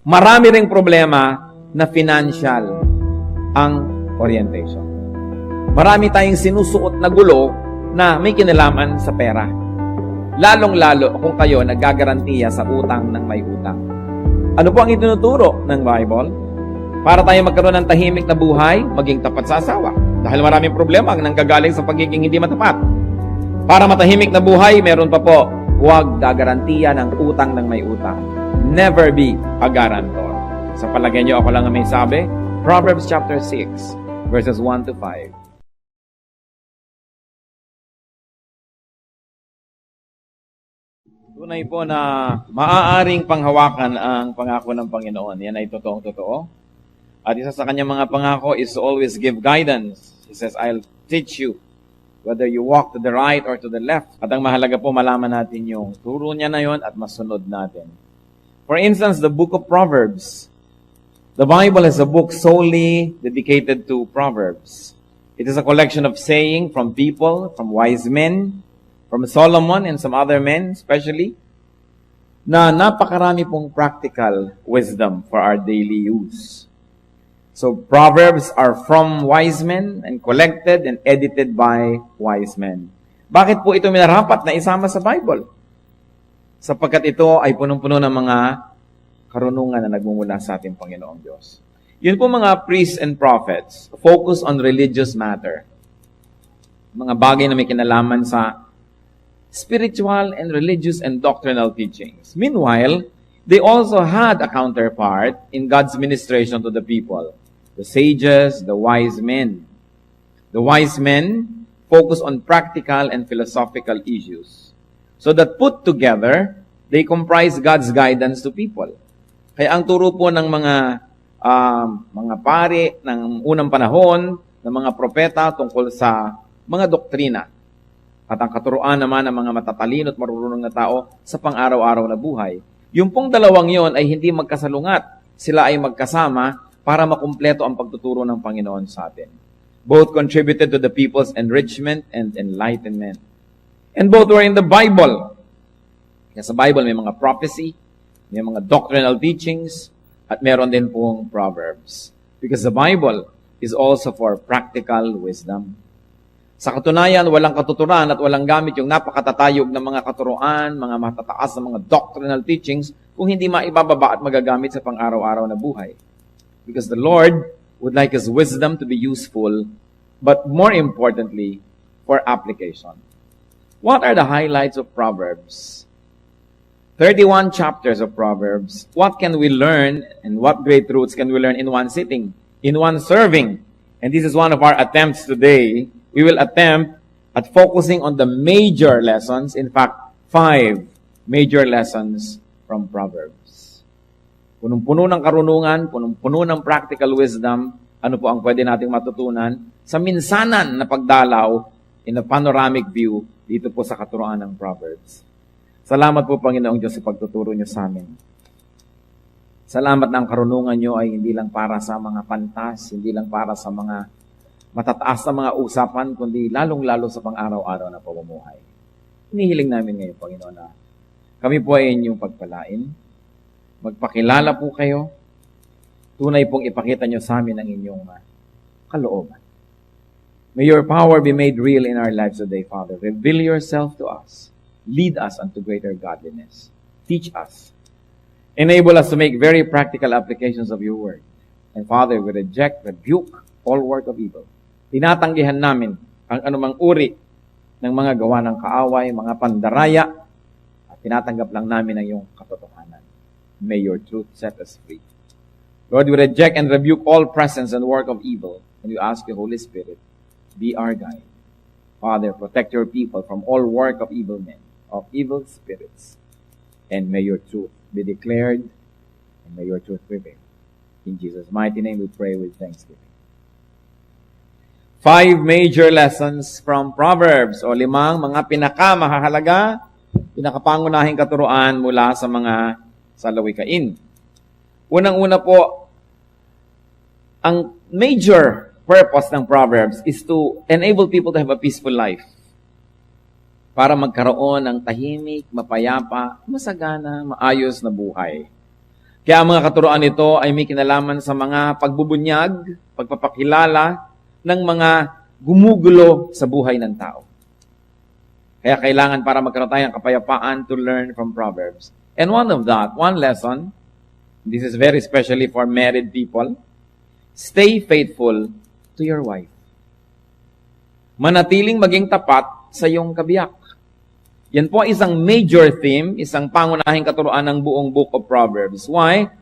Marami ring problema na financial ang orientation. Marami tayong sinusuot na gulo na may kinalaman sa pera. Lalong-lalo kung kayo naggagarantiya sa utang ng may utang. Ano po ang itinuturo ng Bible? Para tayo magkaroon ng tahimik na buhay, maging tapat sa asawa. Dahil maraming problema ang nanggagaling sa pagiging hindi matapat. Para matahimik na buhay, meron pa po, huwag gagarantiya ng utang ng may utang. Never be a guarantor. Sa palagay niyo, ako lang ang may sabi? Proverbs chapter 6, verses 1 to 5. Tunay po na maaaring panghawakan ang pangako ng Panginoon. Yan ay totoong-totoo. At isa sa kanyang mga pangako is to always give guidance. He says, I'll teach you whether you walk to the right or to the left. At ang mahalaga po, malaman natin yung turo niya na yon at masunod natin. For instance, the book of Proverbs. The Bible is a book solely dedicated to Proverbs. It is a collection of saying from people, from wise men, from Solomon and some other men especially, na napakarami pong practical wisdom for our daily use. So Proverbs are from wise men and collected and edited by wise men. Bakit po ito minarapat na isama sa Bible? Sapagkat ito ay punong-puno ng mga karunungan na nagmumula sa ating Panginoong Diyos. Yun po mga priests and prophets, focus on religious matter. Mga bagay na may kinalaman sa spiritual and religious and doctrinal teachings. Meanwhile, they also had a counterpart in God's ministration to the people. The sages, the wise men. The wise men focus on practical and philosophical issues. So that put together, they comprise God's guidance to people. Kaya ang turo po ng mga pari ng unang panahon, ng mga propeta tungkol sa mga doktrina. At ang katuruan naman ng mga matatalino at marunong na tao sa pang-araw-araw na buhay. Yung pong dalawang yon ay hindi magkasalungat. Sila ay magkasama para makumpleto ang pagtuturo ng Panginoon sa atin. Both contributed to the people's enrichment and enlightenment. And both were in the Bible. Kaya sa Bible may mga prophecy, may mga doctrinal teachings, at meron din pong Proverbs. Because the Bible is also for practical wisdom. Sa katunayan, walang katuturan at walang gamit yung napakatatayog ng mga katuruan, mga matataas na mga doctrinal teachings kung hindi maibababa at magagamit sa pang-araw-araw na buhay. Because the Lord would like His wisdom to be useful, but more importantly, for application. What are the highlights of Proverbs? 31 chapters of Proverbs. What can we learn and what great truths can we learn in one sitting, in one serving? And this is one of our attempts today. We will attempt at focusing on the major lessons, in fact, 5 major lessons from Proverbs. Punong-puno ng karunungan, punong-puno ng practical wisdom, ano po ang pwede nating matutunan sa minsanan na pagdalaw in a panoramic view dito po sa katuruan ng Proverbs. Salamat po, Panginoong Diyos, sa pagtuturo niyo sa amin. Salamat na ang karunungan niyo ay hindi lang para sa mga pantas, hindi lang para sa mga matataas na mga usapan, kundi lalong-lalo sa pang-araw-araw na pamumuhay. Hinihiling namin ngayon, Panginoon, na kami po ay inyong pagpalain. Magpakilala po kayo. Tunay pong ipakita niyo sa amin ang inyong kalooban. May your power be made real in our lives today, Father. Reveal yourself to us. Lead us unto greater godliness. Teach us. Enable us to make very practical applications of your word. And Father, we reject, rebuke all work of evil. Tinatanggihan namin ang anumang uri ng mga gawa ng kaaway, mga pandaraya, at tinatanggap lang namin ang iyong katotohanan. May your truth set us free. Lord, we reject and rebuke all presence and work of evil, and we ask the Holy Spirit, be our guide. Father, protect your people from all work of evil men, of evil spirits, and may your truth be declared, and may your truth prevail. In Jesus' mighty name we pray with thanksgiving. 5 major lessons from Proverbs, o 5 mga pinakamahalaga, pinakapangunahing katuruan mula sa mga salawikain. Unang-una po, ang major purpose ng Proverbs is to enable people to have a peaceful life. Para magkaroon ng tahimik, mapayapa, masagana, maayos na buhay. Kaya ang mga katuroan nito ay may kinalaman sa mga pagbubunyag, pagpapakilala ng mga gumugulo sa buhay ng tao. Kaya kailangan para magkaroon tayo ng kapayapaan to learn from Proverbs. And one lesson, this is very especially for married people, stay faithful to your wife. Manatiling maging tapat sa iyong kabiyak. Yan po isang major theme, isang pangunahing katuroan ng buong book of Proverbs. Why?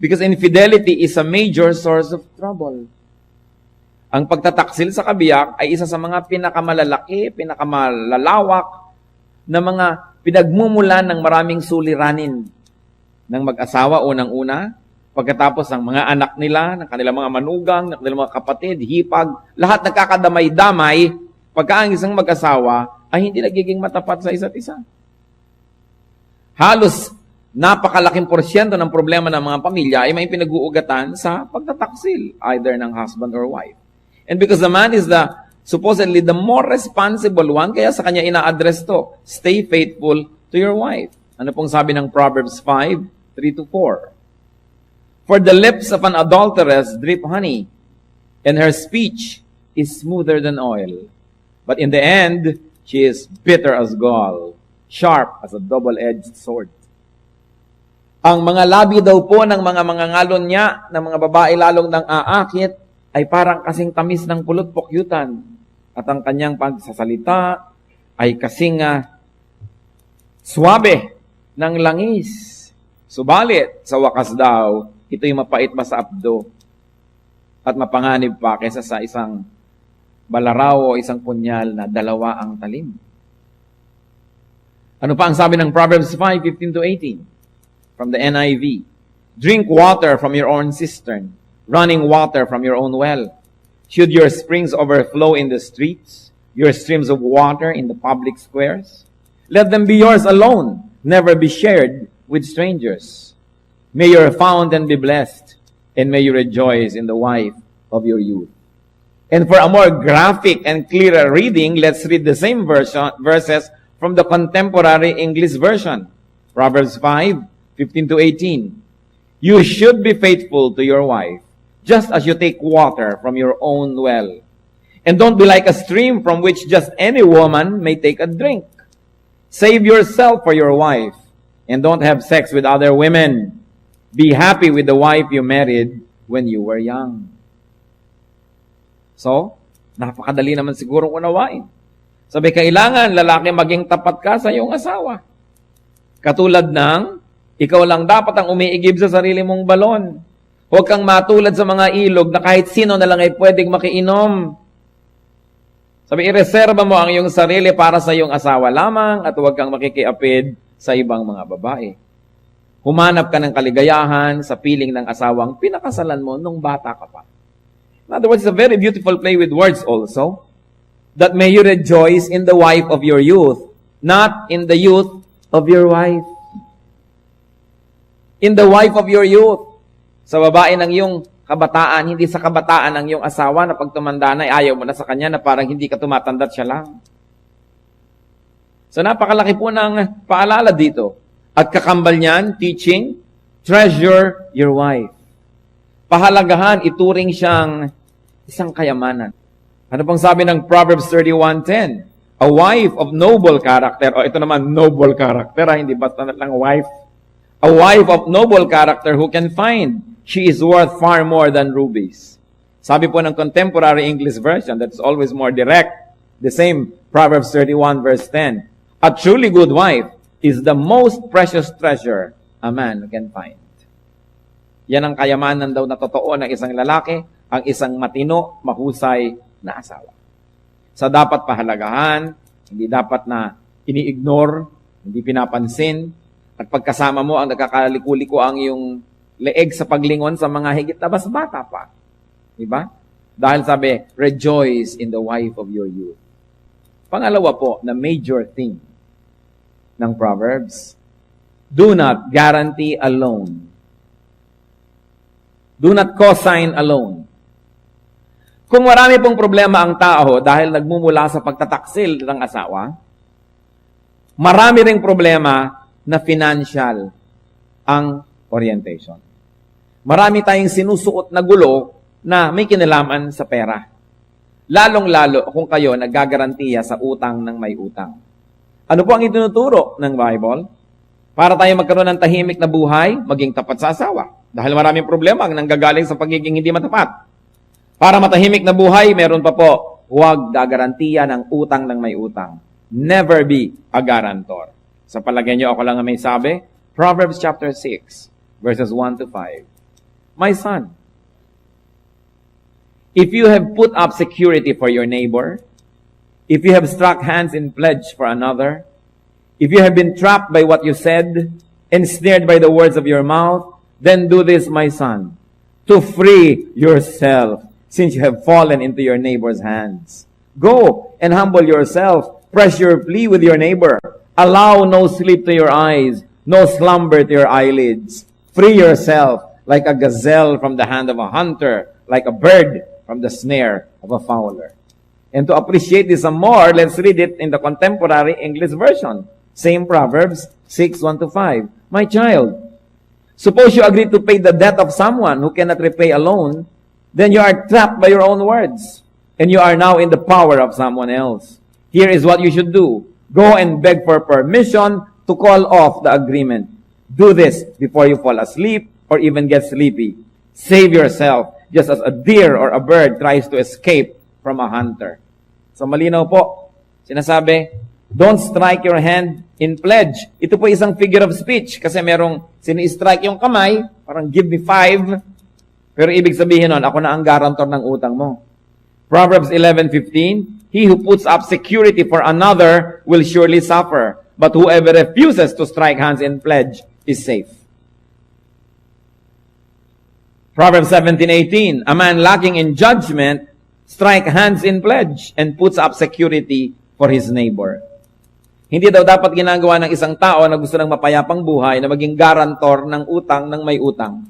Because infidelity is a major source of trouble. Ang pagtataksil sa kabiyak ay isa sa mga pinakamalalaki, pinakamalalawak na mga pinagmumulan ng maraming suliranin ng mag-asawa unang-una, pagkatapos ng mga anak nila, ng kanilang mga manugang, ng kanilang mga kapatid, hipag, lahat nagkakadamay-damay pagka ang isang mag-asawa ay hindi nagiging matapat sa isa't isa. Halos napakalaking porsyento ng problema ng mga pamilya ay may pinag-uugatan sa pagtataksil, either ng husband or wife. And because the man is supposedly the more responsible one, kaya sa kanya ina-address to, stay faithful to your wife. Ano pong sabi ng Proverbs 5:3-4? For the lips of an adulteress drip honey, and her speech is smoother than oil. But in the end, she is bitter as gall, sharp as a double-edged sword. Ang mga labi daw po ng mga mangangalon niya, ng mga babae lalong nang aakit, ay parang kasing tamis ng pulot-pukyutan. At ang kanyang pagsasalita ay kasing swabe ng langis. Subalit, sa wakas daw, ito'y mapait pa sa abdo at mapanganib pa kaysa sa isang balaraw o isang punyal na dalawa ang talim. Ano pa ang sabi ng Proverbs 5:15-18 from the NIV? Drink water from your own cistern, running water from your own well. Should your springs overflow in the streets, your streams of water in the public squares? Let them be yours alone, never be shared with strangers. May your fountain be blessed, and may you rejoice in the wife of your youth. And for a more graphic and clearer reading, let's read the same verses from the contemporary English version. Proverbs 5:15-18. You should be faithful to your wife, just as you take water from your own well. And don't be like a stream from which just any woman may take a drink. Save yourself for your wife, and don't have sex with other women. Be happy with the wife you married when you were young. So, napakadali naman sigurong unawain. Sabi, kailangan lalaki maging tapat ka sa iyong asawa. Katulad ng, ikaw lang dapat ang umiigib sa sarili mong balon. Huwag kang matulad sa mga ilog na kahit sino na lang ay pwedeng makiinom. Sabi, ireserba mo ang iyong sarili para sa iyong asawa lamang at huwag kang makikiapid sa ibang mga babae. Humanap ka ng kaligayahan sa piling ng asawang pinakasalan mo nung bata ka pa. In other words, it's a very beautiful play with words also. That may you rejoice in the wife of your youth, not in the youth of your wife. In the wife of your youth. Sa babae ng iyong kabataan, hindi sa kabataan ng iyong asawa na pag tumanda na, ayaw mo na sa kanya na parang hindi ka tumatanda't siya lang. So napakalaki po ng paalala dito. At kakambal niyan, teaching, treasure your wife. Pahalagahan, ituring siyang isang kayamanan. Ano pang sabi ng Proverbs 31:10? A wife of noble character, o ito naman, noble character, hindi basta lang wife. A wife of noble character who can find, she is worth far more than rubies. Sabi po ng contemporary English version, that's always more direct, the same Proverbs 31:10. A truly good wife is the most precious treasure a man can find. Yan ang kayamanan daw na totoo ng isang lalaki, ang isang matino, mahusay na asawa. So dapat pahalagahan, hindi dapat na ini-ignore, hindi pinapansin, at pagkasama mo ang nagkakaliko-liko ang iyong leeg sa paglingon sa mga higit na mas bata pa. Diba? Dahil sabi, rejoice in the wife of your youth. Pangalawa po, na major thing ng Proverbs, do not guarantee a loan. Do not co-sign a loan. Kung marami pong problema ang tao dahil nagmumula sa pagtataksil ng asawa, marami ring problema na financial ang orientation. Marami tayong sinusuot na gulo na may kinalaman sa pera. Lalong-lalo kung kayo naggagarantiya sa utang ng may utang. Ano po ang itinuturo ng Bible? Para tayo magkaroon ng tahimik na buhay, maging tapat sa asawa. Dahil maraming problema ang nanggagaling sa pagiging hindi matapat. Para matahimik na buhay, meron pa po, huwag gagarantiya ng utang ng may utang. Never be a guarantor. Sa palagay niyo, ako lang ang may sabi? Proverbs chapter 6, verses 1 to 5. My son, if you have put up security for your neighbor, if you have struck hands in pledge for another, if you have been trapped by what you said, ensnared by the words of your mouth, then do this, my son, to free yourself, since you have fallen into your neighbor's hands. Go and humble yourself, press your plea with your neighbor. Allow no sleep to your eyes, no slumber to your eyelids. Free yourself like a gazelle from the hand of a hunter, like a bird from the snare of a fowler. And to appreciate this some more, let's read it in the contemporary English version. Same Proverbs 6, 1 to 5. My child, suppose you agree to pay the debt of someone who cannot repay alone, then you are trapped by your own words, and you are now in the power of someone else. Here is what you should do. Go and beg for permission to call off the agreement. Do this before you fall asleep or even get sleepy. Save yourself, just as a deer or a bird tries to escape from a hunter. So malinaw po, sinasabi, don't strike your hand in pledge. Ito po isang figure of speech kasi merong sini-strike yung kamay, parang give me 5, pero ibig sabihin nun, ako na ang guarantor ng utang mo. Proverbs 11:15, he who puts up security for another will surely suffer, but whoever refuses to strike hands in pledge is safe. Proverbs 17:18, a man lacking in judgment strike hands in pledge and puts up security for his neighbor. Hindi daw dapat ginagawa ng isang tao na gusto ng mapayapang buhay na maging guarantor ng utang ng may utang.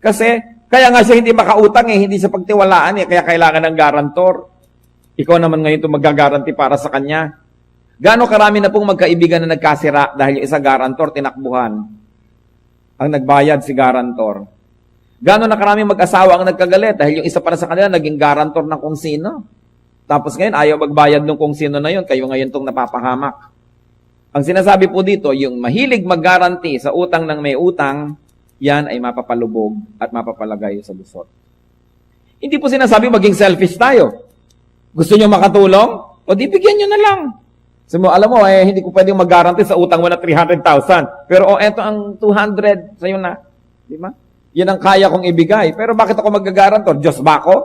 Kasi, kaya nga siya hindi makautang hindi siya pagtiwalaan kaya kailangan ng guarantor. Ikaw naman ngayon ito magagaranti para sa kanya. Gaano karami na pong magkaibigan na nagkasira dahil yung isa guarantor tinakbuhan. Ang nagbayad si guarantor. Gaano na karami mag-asawa ang nagkagalit dahil yung isa para sa kanila naging guarantor ng kung sino. Tapos ngayon ayaw magbayad ng kung sino na yun, kayo ngayon itong napapahamak. Ang sinasabi po dito, yung mahilig mag-guarantee sa utang ng may utang, yan ay mapapalubog at mapapalagay sa busot. Hindi po sinasabi maging selfish tayo. Gusto nyo makatulong? O di bigyan nyo na lang. So, alam mo, hindi ko pwedeng mag-guarantee sa utang mo na 300,000. Pero eto ang 200 sa'yo na. Di ba? Yan ang kaya kong ibigay. Pero bakit ako mag-guarantor? Diyos ba ako?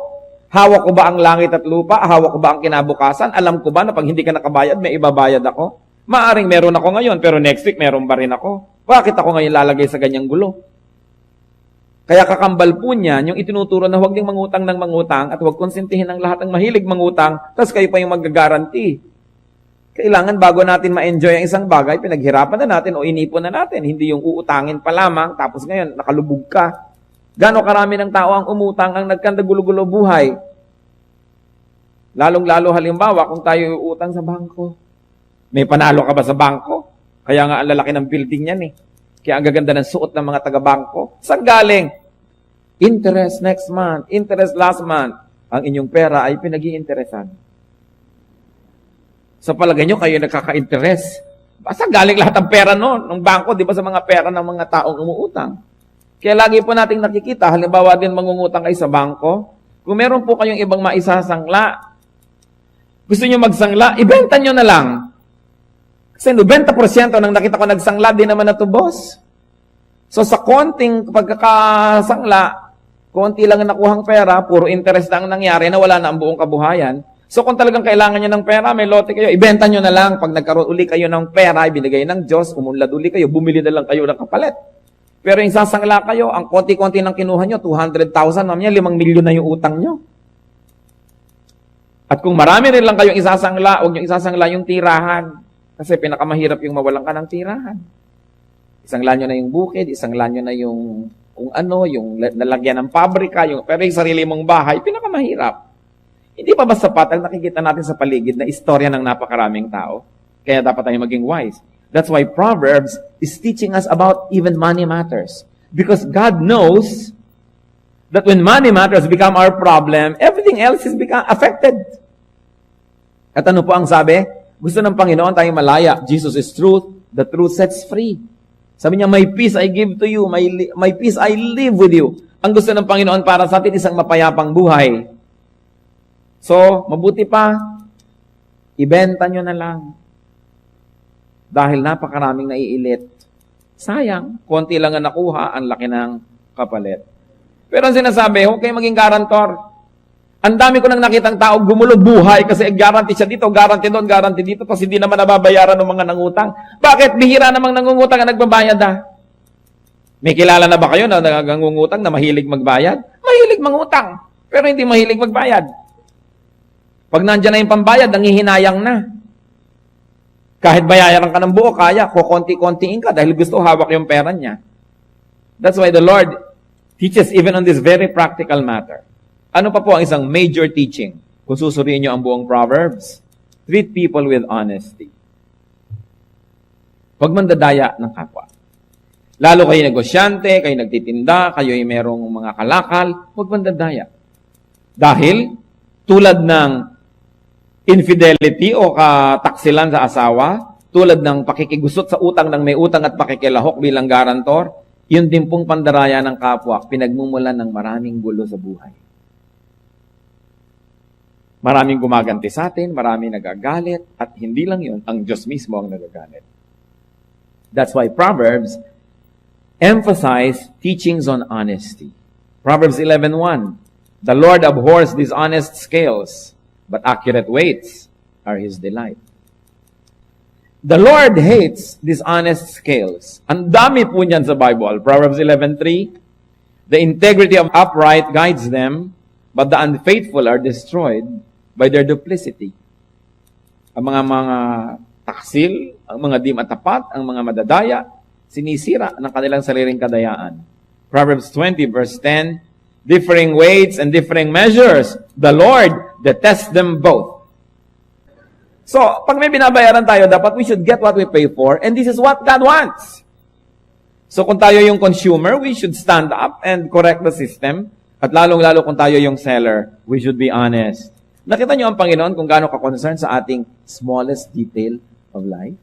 Hawak ko ba ang langit at lupa? Hawak ko ba ang kinabukasan? Alam ko ba na pag hindi ka nakabayad, may ibabayad ako? Maaring meron ako ngayon, pero next week meron pa rin ako. Bakit ako ngayon lalagay sa ganyang gulo? Kaya kakambal po niyan, yung itinuturo na huwag ding mangutang ng mangutang at huwag konsintihin ang lahat ng mahilig mangutang, tapos kayo pa yung mag-guarantee. Kailangan bago natin ma-enjoy ang isang bagay, pinaghirapan na natin o inipon na natin. Hindi yung uutangin pa lamang, tapos ngayon nakalubog ka. Gano'ng karami ng tao ang umutang ang nagkandagulo-gulo buhay. Lalong-lalo halimbawa kung tayo uutang sa bangko. May panalo ka ba sa bangko? Kaya nga ang lalaki ng building yan Kaya ang gaganda ng suot ng mga taga-bangko. Saan galing? Interest next month, interest last month. Ang inyong pera ay pinag-iinteresan. Sa palagay nyo, kayo nagkaka-interest. Saan galing lahat ng pera ng bangko? Di ba sa mga pera ng mga taong umuutang? Kaya lagi po nating nakikita, halimbawa din mangungutang kayo sa bangko. Kung meron po kayong ibang maisasangla, gusto nyo magsangla, ibenta nyo na lang. Kasi 90% ng nakita ko nagsangla, di naman na to, boss. So sa konting pagkakasangla, konti lang ang nakuhang pera, puro interest lang nangyari na wala na ang buong kabuhayan. So kung talagang kailangan nyo ng pera, may lote kayo, ibenta nyo na lang. Pag nagkaroon uli kayo ng pera, ibinigay ng Diyos, umunlad uli kayo, bumili na lang kayo ng kapalit. Pero yung sasangla kayo, ang konti-konti ng kinuha nyo, 200,000, mamaya 5 milyon na yung utang nyo. At kung marami rin lang kayong isasangla, huwag nyo isasangla yung tirahan. Kasi pinakamahirap yung mawalan ka ng tirahan. Isangla nyo na yung bukid, isangla nyo na yung kung ano, yung nalagyan ng pabrika, pero yung sarili mong bahay, pinakamahirap. Hindi pa ba sapat ang nakikita natin sa paligid na istorya ng napakaraming tao? Kaya dapat tayong maging wise. That's why Proverbs is teaching us about even money matters. Because God knows that when money matters become our problem, everything else is become affected. At ano po ang sabi? Gusto ng Panginoon tayong malaya. Jesus is truth. The truth sets free. Sabi niya, my peace I give to you. My peace I live with you. Ang gusto ng Panginoon para sa atin isang mapayapang buhay. So, mabuti pa, ibenta nyo na lang. Dahil napakaraming naiilit. Sayang, konti lang ang nakuha, ang laki ng kapalit. Pero ang sinasabi, huwag kayong maging garantor. Ang dami ko nang nakitang tao gumulo buhay kasi guarantee siya dito, guarantee doon, guarantee dito, tapos hindi naman nababayaran ng mga nangutang. Bakit? Bihira namang nangungutang ang nagbabayad May kilala na ba kayo na nangungutang na mahilig magbayad? Mahilig mangutang, pero hindi mahilig magbayad. Pag nandiyan na yung pambayad, nangihinayang na. Kahit bayaran ka ng buo, kaya, kukonti-kontiin ka dahil gusto hawak yung pera niya. That's why the Lord teaches even on this very practical matter. Ano pa po ang isang major teaching? Kung susuriin nyo ang buong Proverbs, treat people with honesty. Huwag mandadaya ng kapwa. Lalo kayo negosyante, kayo nagtitinda, kayo ay merong mga kalakal, huwag mandadaya. Dahil, tulad ng infidelity o kataksilan sa asawa, tulad ng pakikigusot sa utang ng may utang at pakikilahok bilang garantor, yun din pong pandaraya ng kapwa, pinagmumulan ng maraming gulo sa buhay. Maraming gumaganti sa atin, maraming nagagalit, at hindi lang yun, ang Diyos mismo ang nagagalit. That's why Proverbs emphasize teachings on honesty. Proverbs 11:1, the Lord abhors dishonest scales, but accurate weights are His delight. The Lord hates dishonest scales. Ang dami po niyan sa Bible. Proverbs 11:3, the integrity of upright guides them, but the unfaithful are destroyed by their duplicity. Ang mga taksil, ang mga di matapat, ang mga madadaya, sinisira ng kanilang sariling kadayaan. Proverbs 20 verse 10, differing weights and differing measures, the Lord detests them both. So, pag may binabayaran tayo, dapat we should get what we pay for, and this is what God wants. So, kung tayo yung consumer, we should stand up and correct the system. At lalong-lalo kung tayo yung seller, we should be honest. Nakita niyo ang Panginoon kung gaano ka-concern sa ating smallest detail of life?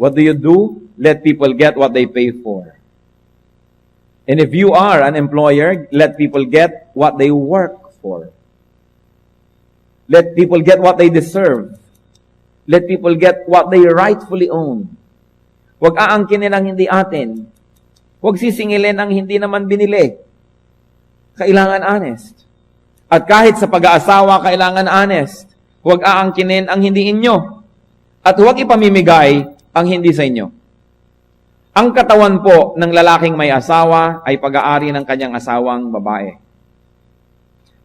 What do you do? Let people get what they pay for. And if you are an employer, let people get what they work for. Let people get what they deserve. Let people get what they rightfully own. Huwag aangkinin ang hindi atin. Huwag sisingilin ang hindi naman binili. Kailangan honest. At kahit sa pag-aasawa, kailangan honest. Huwag aangkinin ang hindi inyo. At huwag ipamimigay ang hindi sa inyo. Ang katawan po ng lalaking may asawa ay pag-aari ng kanyang asawang babae.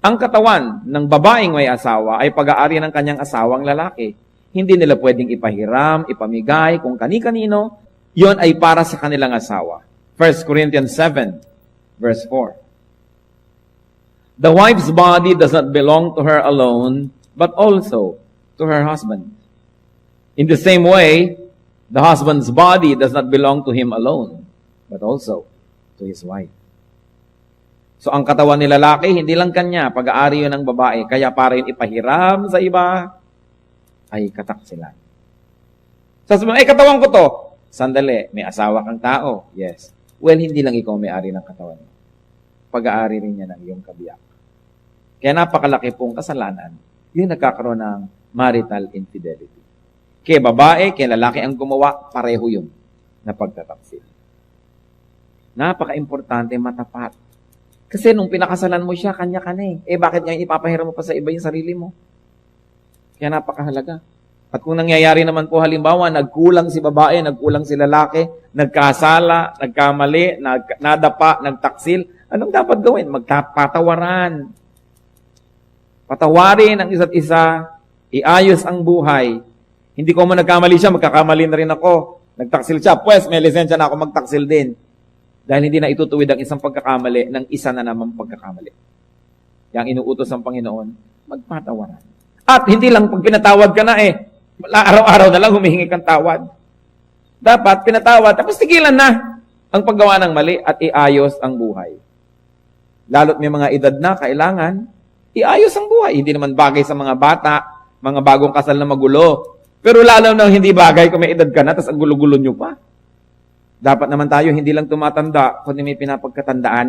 Ang katawan ng babaeng may asawa ay pag-aari ng kanyang asawang lalaki. Hindi nila pwedeng ipahiram, ipamigay, kung kani-kanino. Yon ay para sa kanilang asawa. 1 Corinthians 7, verse 4. The wife's body does not belong to her alone, but also to her husband. In the same way, the husband's body does not belong to him alone, but also to his wife. So ang katawan ni lalaki, hindi lang kanya, pag-aari yun ng babae, kaya para yun ipahiram sa iba, ay kataksilan. Sasabihin, ay katawan ko to. Sandali, may asawa kang tao. Yes. Well, hindi lang ikaw may-ari ng katawan mo. Pag-aari rin niya ng iyong kabiyak. Kaya napakalaki pong kasalanan, yung nagkakaroon ng marital infidelity. Kaya babae, kaya lalaki ang gumawa, pareho yun na pagtataksil. Napaka-importante, matapat. Kasi nung pinakasalan mo siya, kanya ka na eh. Bakit ngayon ipapahiram mo pa sa iba yung sarili mo? Kaya napakahalaga. At kung nangyayari naman po halimbawa, nagkulang si babae, nagkulang si lalaki, nagkasala, nagkamali, nadapa, nagtaksil, anong dapat gawin? Magpatawaran. Patawarin ang isa't isa, iayos ang buhay. Hindi ko man nagkamali siya, magkakamali na rin ako. Nagtaksil siya, pues may lisensya na ako magtaksil din. Dahil hindi na itutuwid ang isang pagkakamali ng isa na naman pagkakamali. Yang inuutos ng Panginoon, magpatawaran. At hindi lang pag pinatawad ka na araw-araw na lang humihingi kang tawad. Dapat pinatawad, tapos tigilan na. ang paggawa ng mali at iayos ang buhay. Lalo't may mga edad na kailangan, iayos ang buhay. Hindi naman bagay sa mga bata, mga bagong kasal na magulo. Pero lalo na hindi bagay kung may edad ka na, tapos ang gulo-gulo nyo pa. Dapat naman tayo hindi lang tumatanda, kundi may pinapagkatandaan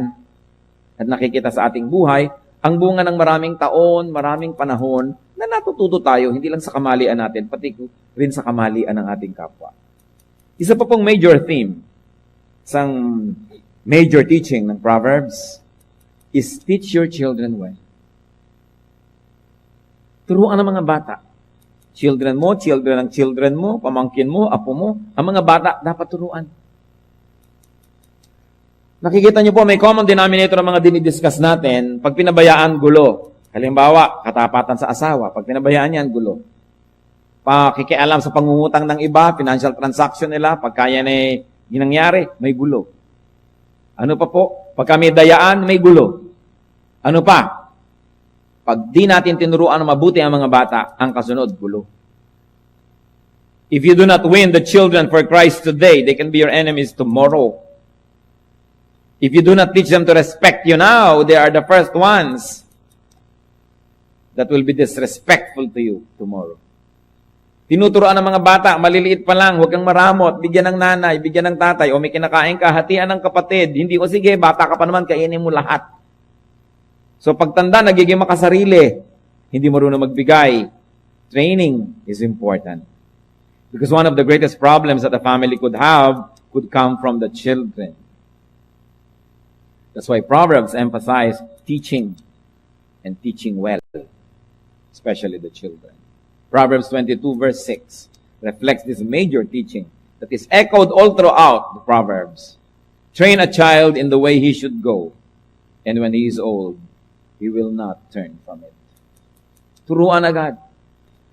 at nakikita sa ating buhay, ang bunga ng maraming taon, maraming panahon, na natututo tayo, hindi lang sa kamalian natin, pati rin sa kamalian ng ating kapwa. Isa pa pong major theme, isang major teaching ng Proverbs, is teach your children well. Turuan ng mga bata. Children mo, children ng children mo, pamangkin mo, apo mo, ang mga bata dapat turuan. Nakikita niyo po, may common denominator ng mga dinidiscuss natin, pag pinabayaan, gulo. Halimbawa, katapatan sa asawa, pag pinabayaan yan, gulo. Pakikialam sa pangungutang ng iba, financial transaction nila, pag kaya na ginangyari, may gulo. Ano pa po? Pag kami dayaan, may gulo. Ano pa? Pag di natin tinuruan na mabuti ang mga bata, ang kasunod, gulo. If you do not win the children for Christ today, they can be your enemies tomorrow. If you do not teach them to respect you now, they are the first ones that will be disrespectful to you tomorrow. Tinuturoan ng mga bata, maliliit pa lang, huwag kang maramot, bigyan ng nanay, bigyan ng tatay, o may kinakain ka, hatian ng kapatid. Hindi, o sige, bata ka pa naman, kainin mo lahat. So pagtanda, nagiging makasarili, hindi marunong magbigay. Training is important. Because one of the greatest problems that a family could have could come from the children. That's why Proverbs emphasize teaching and teaching well, especially the children. Proverbs 22 verse 6 reflects this major teaching that is echoed all throughout the Proverbs. Train a child in the way he should go, and when he is old, he will not turn from it. Turuan agad.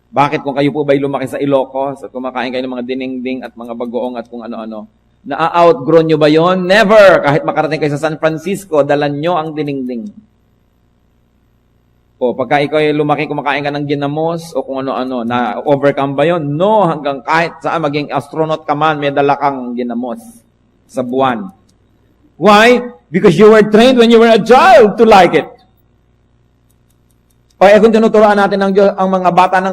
Bakit kung kayo po ba'y lumaki sa Ilocos at kumakain kayo ng mga dinengding at mga bagoong at kung ano-ano, na-outgrow nyo ba yon? Never! Kahit makarating kayo sa San Francisco, dalan nyo ang dinengding. O pagka ikaw ay lumaki, kumakain ka ng ginamos o kung ano-ano, na-overcome ba yon? No, hanggang kahit saan maging astronaut ka man, may dala kang ginamos sa buwan. Why? Because you were trained when you were a child to like it. O kung tinuturoan natin ang mga bata ng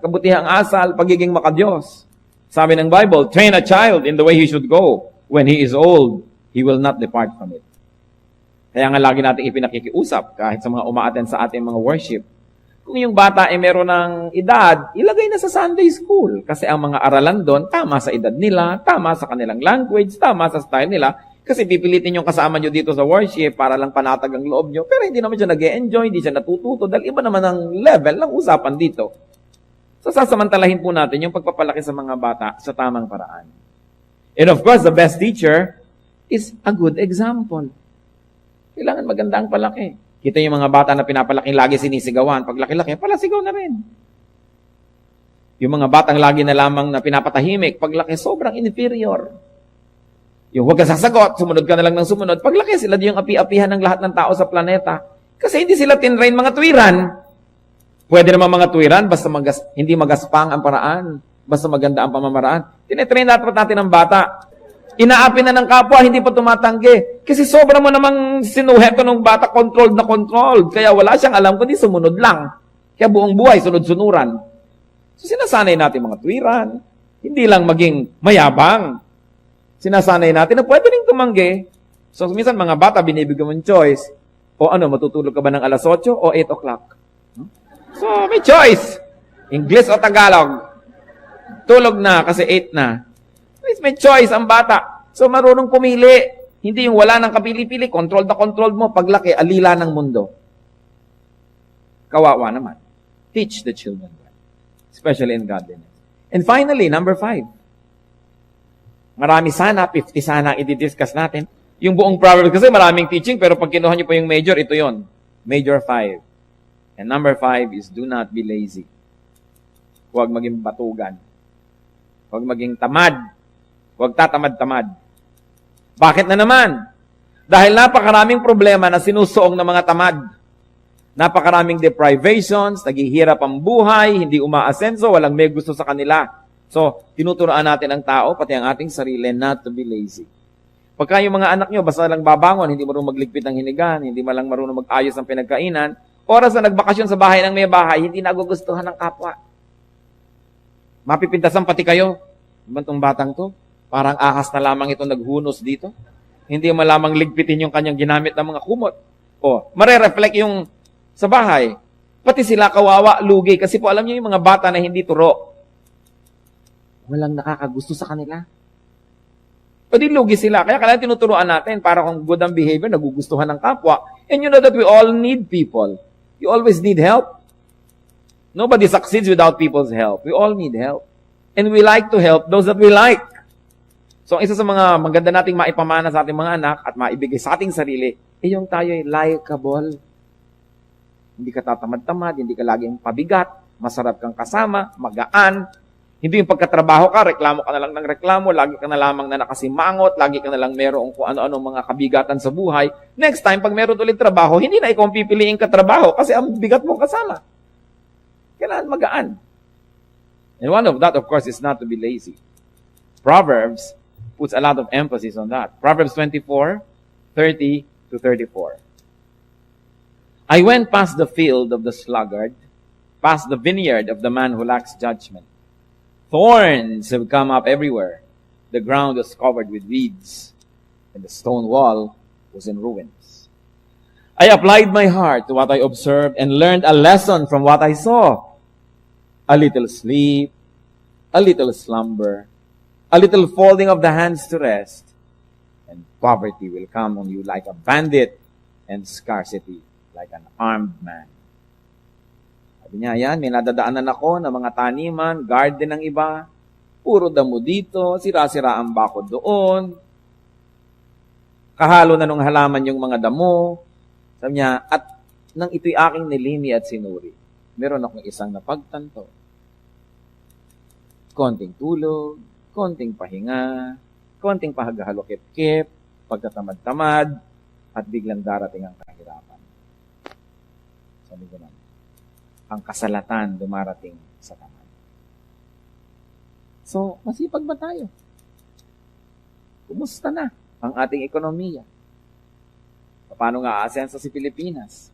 kabutihang asal, pagiging makadiyos. Sabi ng Bible, train a child in the way he should go. When he is old, he will not depart from it. Kaya nga lagi natin ipinakikiusap kahit sa mga umaattend sa ating mga worship. Kung yung bata ay meron ng edad, ilagay na sa Sunday school. Kasi ang mga aralan doon, tama sa edad nila, tama sa kanilang language, tama sa style nila. Kasi pipilitin yung kasama nyo dito sa worship para lang panatag ang loob nyo. Pero hindi naman siya nag-e-enjoy, hindi siya natututo. Dahil iba naman ang level ng usapan dito. So sasamantalahin po natin yung pagpapalaki sa mga bata sa tamang paraan. And of course, the best teacher is a good example. Kailangan maganda ang palaki. Kita yung mga bata na pinapalaking lagi sinisigawan. Pag laki-laki, palasigaw na rin. Yung mga batang lagi na lamang na pinapatahimik, paglaki, sobrang inferior. Yung huwag ka sasagot, sumunod ka na lang ng sumunod. Paglaki, sila yung api-apihan ng lahat ng tao sa planeta. Kasi hindi sila tinrain mga tuwiran. Pwede naman mga tuwiran, basta hindi magaspang ang paraan, basta maganda ang pamamaraan. Tinetrain natin ang bata. Inaapi na ng kapwa, hindi pa tumatanggi. Kasi sobra mo namang sinuheto ng bata, controlled na controlled. Kaya wala siyang alam, kundi sumunod lang. Kaya buong buhay, sunod-sunuran. So sinasanay natin mga tuwiran, hindi lang maging mayabang. Sinasanay natin na pwede rin tumanggi. So minsan mga bata, binibigyan mo ng choice. O matutulog ka ba ng alas 8 o 8 o'clock? So, may choice. English o Tagalog. Tulog na kasi 8 na. May choice ang bata. So, marunong pumili. Hindi yung wala ng kapili-pili. Controlled na controlled mo. Paglaki, alila ng mundo. Kawawa naman. Teach the children. Especially in godliness. And finally, number 5. Marami sana, 50 sana i-discuss natin. Yung buong Proverbs kasi maraming teaching, pero pag kinuha nyo po yung major, ito yon. Major 5. And number 5 is do not be lazy. Huwag maging batugan. Huwag maging tamad. Huwag tatamad-tamad. Bakit na naman? Dahil napakaraming problema na sinusuong ng mga tamad. Napakaraming deprivations, naghihirap ang buhay, hindi umaasenso, walang may gusto sa kanila. So, tinuturoan natin ang tao, pati ang ating sarili, not to be lazy. Pagka yung mga anak nyo, basta lang babangon, hindi marunong magligpit ng hinigan, hindi malang marunong mag-ayos ng pinagkainan, oras na nagbakasyon sa bahay ng may bahay, hindi nagugustuhan ng kapwa. Mapipintasan pati kayo. Diba itong batang to? Parang ahas na lamang ito naghunos dito. Hindi malamang ligpitin yung kanyang ginamit ng mga kumot. O, marereflect yung sa bahay. Pati sila kawawa, lugi. Kasi po alam niyo yung mga bata na hindi turo. Walang nakakagusto sa kanila. O di lugi sila. Kaya kailangan tinuturuan natin para kung good ang behavior, nagugustuhan ng kapwa. And you know that we all need people. You always need help. Nobody succeeds without people's help. We all need help. And we like to help those that we like. So, isa sa mga maganda nating maipamana sa ating mga anak at maibigay sa ating sarili, yung tayo ay likable. Hindi ka tatamad-tamad, hindi ka laging pabigat, masarap kang kasama, magaan. Hindi yung pagkatrabaho ka, reklamo ka na lang ng reklamo, lagi ka na lamang na nakasimangot, lagi ka na lang merong kung ano-ano mga kabigatan sa buhay. Next time, pag meron ulit trabaho, hindi na ikaw ang pipiliin ka trabaho kasi ang bigat mong kasama. Kailangan magaan. And one of that, of course, is not to be lazy. Proverbs puts a lot of emphasis on that. Proverbs 24:30-34. I went past the field of the sluggard, past the vineyard of the man who lacks judgment. Thorns have come up everywhere. The ground was covered with weeds, and the stone wall was in ruins. I applied my heart to what I observed and learned a lesson from what I saw. A little sleep, a little slumber, a little folding of the hands to rest, and poverty will come on you like a bandit, and scarcity like an armed man. Sabi niya, yan, may nadadaanan ako ng mga taniman, garden ng iba, puro damo dito, sira-sira ang bakod doon, kahalo na nung halaman yung mga damo. Sabi niya, at nang ito'y aking nilini at sinuri, meron akong isang napagtanto. Konting tulog, konting pahinga, konting pahaghalokip-kip, pagkatamad-tamad, at biglang darating ang kahirapan. Sabi ko naman, ang kasalatan dumarating sa tamad. So, masipag ba tayo? Kumusta na ang ating ekonomiya? Paano nga aasenso si Pilipinas?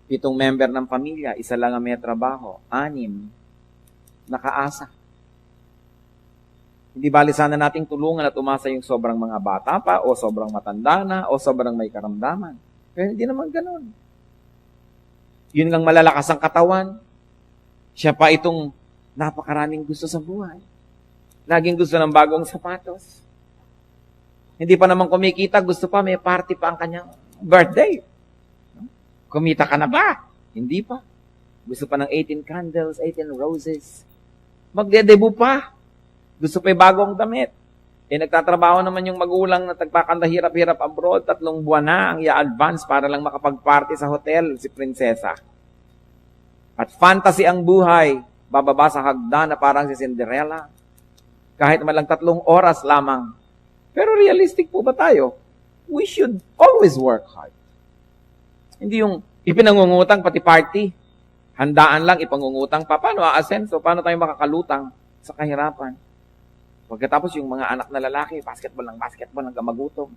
7 member ng pamilya, 1 lang ang may trabaho, 6 nakaasa. Hindi bali sana nating tulungan at umasa yung sobrang mga bata pa, o sobrang matanda na, o sobrang may karamdaman. Pero hindi naman ganun. Yun ngang malalakas ang katawan. Siya pa itong napakaraming gusto sa buhay. Laging gusto ng bagong sapatos. Hindi pa naman kumikita, gusto pa, may party pa ang kanyang birthday. Kumita ka na ba? Hindi pa. Gusto pa ng 18 candles, 18 roses. Magdedebo pa. Gusto pa yung bagong damit. Nagtatrabaho naman yung magulang na tagpakanda hirap-hirap abroad, 3 buwan na ang i-advance para lang makapag-party sa hotel, si prinsesa. At fantasy ang buhay, bababa sa hagdan na parang si Cinderella. Kahit man lang 3 oras lamang. Pero realistic po ba tayo? We should always work hard. Hindi yung ipinangungutang pati party. Handaan lang, ipangungutang pa. Paano aasenso? Paano tayo makakalutang sa kahirapan? Pagkatapos yung mga anak na lalaki, basketball hanggang magutom.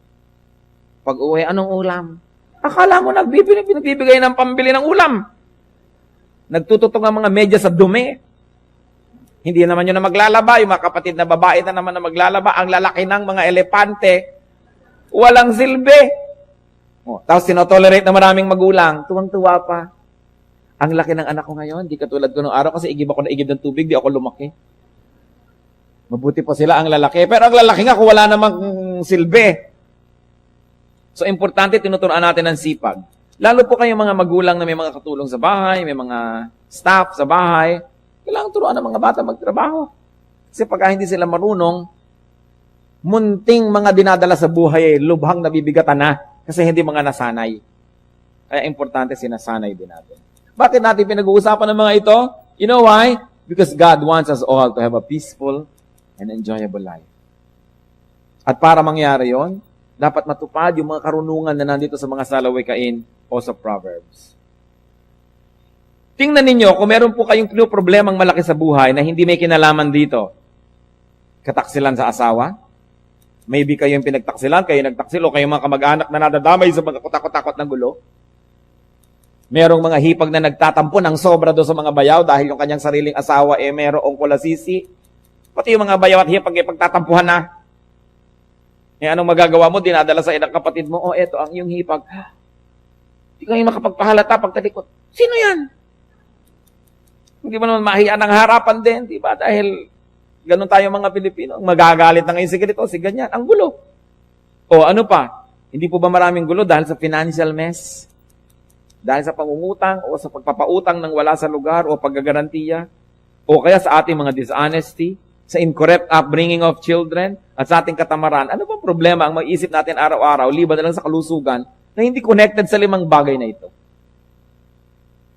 Pag uwi, anong ulam? Akala mo nagbibigay ng pambili ng ulam. Nagtututok ng mga medyas sa dumi. Hindi naman yun na maglalaba. Yung mga kapatid na babae na naman na maglalaba. Ang lalaki ng mga elepante, walang silbi. Tapos tinotolerate na maraming magulang. Tuwang-tuwa pa. Ang laki ng anak ko ngayon, di katulad ko nung araw kasi igib ako na igib ng tubig, di ako lumaki. Mabuti pa sila ang lalaki. Pero ang lalaki nga kung wala namang silbi. So, importante, tinuturuan natin ng sipag. Lalo po kayong mga magulang na may mga katulong sa bahay, may mga staff sa bahay, kailangan turuan ng mga bata magtrabaho. Kasi pagka hindi sila marunong, munting mga dinadala sa buhay, lubhang nabibigatan na kasi hindi mga nasanay. Kaya importante sinasanay din natin. Bakit natin pinag-uusapan ng mga ito? You know why? Because God wants us all to have a peaceful and enjoyable life. At para mangyari yon, dapat matupad yung mga karunungan na nandito sa mga salawikain o sa Proverbs. Tingnan ninyo, kung meron po kayong problemang malaki sa buhay na hindi may kinalaman dito, kataksilan sa asawa, Maybe kayo yung pinagtaksilan, kayo nagtaksil, o kayo mga kamag-anak na nadadamay sa mga kutakot-takot ng gulo. Merong mga hipag na nagtatampo ng sobra doon sa mga bayaw dahil yung kanyang sariling asawa merong kulasisi. Pati yung mga bayaw at hipag pagtatampuhan na. Anong magagawa mo? Dinadala sa inang kapatid mo, eto ang yung hipag. Hindi kayo makapagpahalata pagtalikot. Sino yan? Hindi mo naman mahiya ng harapan din, di ba? Dahil ganun tayo mga Pilipino. Magagalit na ngayon si ganito, si ganyan. Ang gulo. O ano pa? Hindi po ba maraming gulo dahil sa financial mess? Dahil sa pangungutang o sa pagpapautang ng wala sa lugar o paggagarantiya? O kaya sa ating mga dishonesty? Sa incorrect upbringing of children? At sa ating katamaran? Ano bang problema ang mag-isip natin araw-araw, liban na lang sa kalusugan, na hindi connected sa 5 bagay na ito?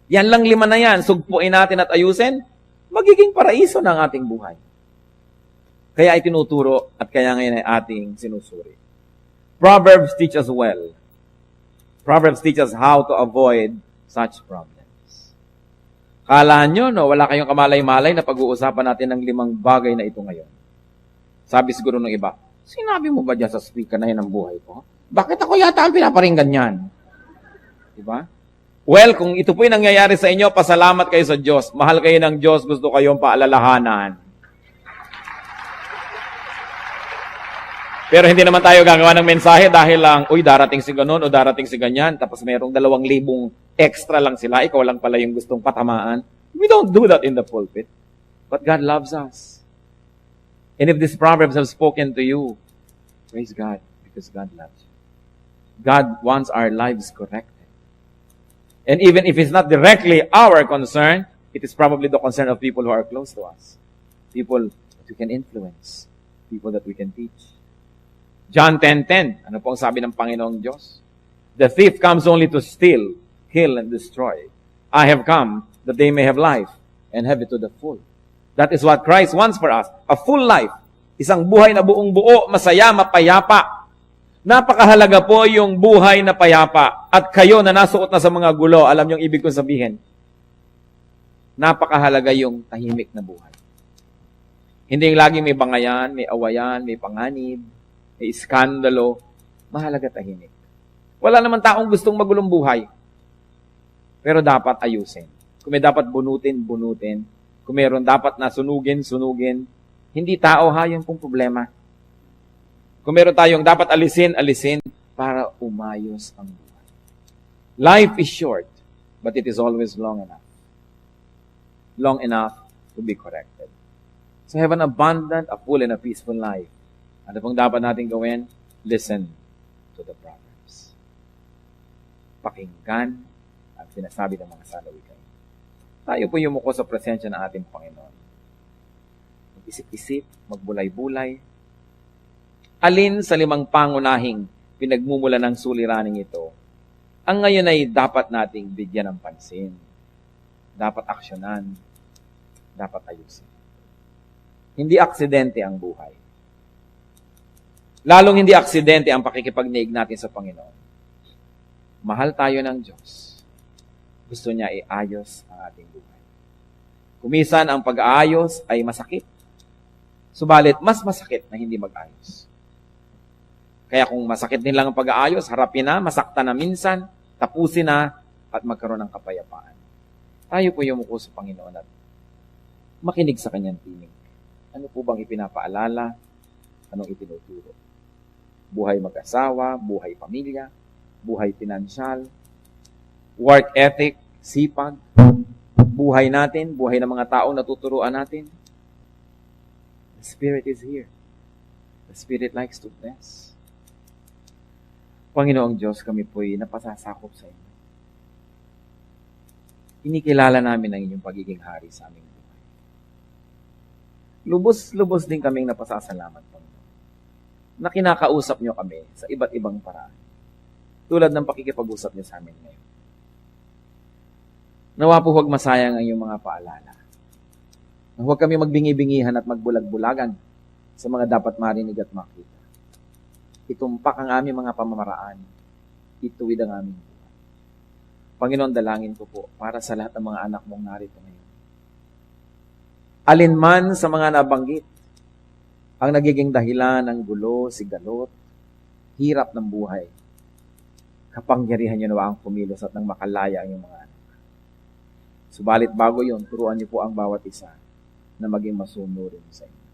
Yan lang 5 na yan. Sugpuin natin at ayusin, magiging paraiso ng ating buhay. Kaya ay tinuturo at kaya ngayon ay ating sinusuri. Proverbs teach us well. Proverbs teach us how to avoid such problems. Kala nyo, no, wala kayong kamalay-malay na pag-uusapan natin ng 5 bagay na ito ngayon. Sabi siguro ng iba, sinabi mo ba dyan sa speaker na yan ang buhay ko? Bakit ako yata ang pinaparinggan yan? Diba? Well, kung ito po yung nangyayari sa inyo, pasalamat kayo sa Diyos. Mahal kayo ng Diyos, gusto kayong paalalahanan. Pero hindi naman tayo gagawa ng mensahe dahil lang, darating si ganon o darating si ganyan, tapos merong 2,000 extra lang sila, ikaw lang pala yung gustong patamaan. We don't do that in the pulpit. But God loves us. And if these proverbs have spoken to you, praise God, because God loves you. God wants our lives corrected. And even if it's not directly our concern, it is probably the concern of people who are close to us. People that we can influence. People that we can teach. John 10:10, ano po ang sabi ng Panginoong Diyos? The thief comes only to steal, kill, and destroy. I have come that they may have life and have it to the full. That is what Christ wants for us. A full life. Isang buhay na buong buo, masaya, mapayapa. Napakahalaga po yung buhay na payapa. At kayo na nasuot na sa mga gulo, alam yung ibig kong sabihin. Napakahalaga yung tahimik na buhay. Hindi yung lagi may bangayan, may awayan, may panganib, may iskandalo. Mahalaga tahimik. Wala naman taong gustong magulong buhay. Pero dapat ayusin. Kung may dapat bunutin, bunutin. Kung mayroon dapat na sunugin, sunugin. Hindi tao ha, yung pong problema. Kung meron tayong dapat alisin, alisin para umayos ang buhay. Life is short, but it is always long enough. Long enough to be corrected. So have an abundant, a full, and a peaceful life. Ano pong dapat natin gawin? Listen to the Proverbs. Pakinggan ang sinasabi ng mga salawigan. Tayo po yumuko sa presensya ng ating Panginoon. Mag-isip-isip, magbulay-bulay. Alin sa 5 pangunahing pinagmumula ng suliraning ito, ang ngayon ay dapat nating bigyan ng pansin. Dapat aksyonan. Dapat ayusin. Hindi aksidente ang buhay. Lalong hindi aksidente ang pakikipagniig natin sa Panginoon. Mahal tayo ng Diyos. Gusto niya iayos ang ating buhay. Kumisan ang pag-aayos ay masakit. Subalit, mas masakit na hindi mag-ayos. Kaya kung masakit din lang ang pag-aayos, harapin na, masakta na minsan, tapusin na, at magkaroon ng kapayapaan. Tayo po yumuko sa Panginoon at makinig sa kanyang tinig. Ano po bang ipinapaalala? Anong itinuturo? Buhay mag-asawa, buhay pamilya, buhay pinansyal, work ethic, sipag, buhay natin, buhay ng mga taong natuturuan natin. The Spirit is here. The Spirit likes to bless. Panginoong Diyos, kami po'y napasasakop sa inyo. Inikilala namin ang inyong pagiging hari sa aming buhay. Lubos-lubos din kaming napasasalamat, Panginoon, na kinakausap nyo kami sa iba't ibang paraan. Tulad ng pakikipag-usap nyo sa amin ngayon. Nawa po huwag masayang ang iyong mga paalala. Na huwag kami magbingi-bingihan at magbulag-bulagan sa mga dapat marinig at makita. Itumpak ang aming mga pamamaraan. Ituwid ang aming buhay. Panginoon, dalangin ko po para sa lahat ng mga anak mong narito ngayon. Alinman sa mga nabanggit, ang nagiging dahilan ng gulo, sigalot, hirap ng buhay. Kapangyarihan niyo nawa ang kumilos at nang makalaya ang iyong mga anak. Subalit bago yon, turuan niyo po ang bawat isa na maging masunurin sa inyo.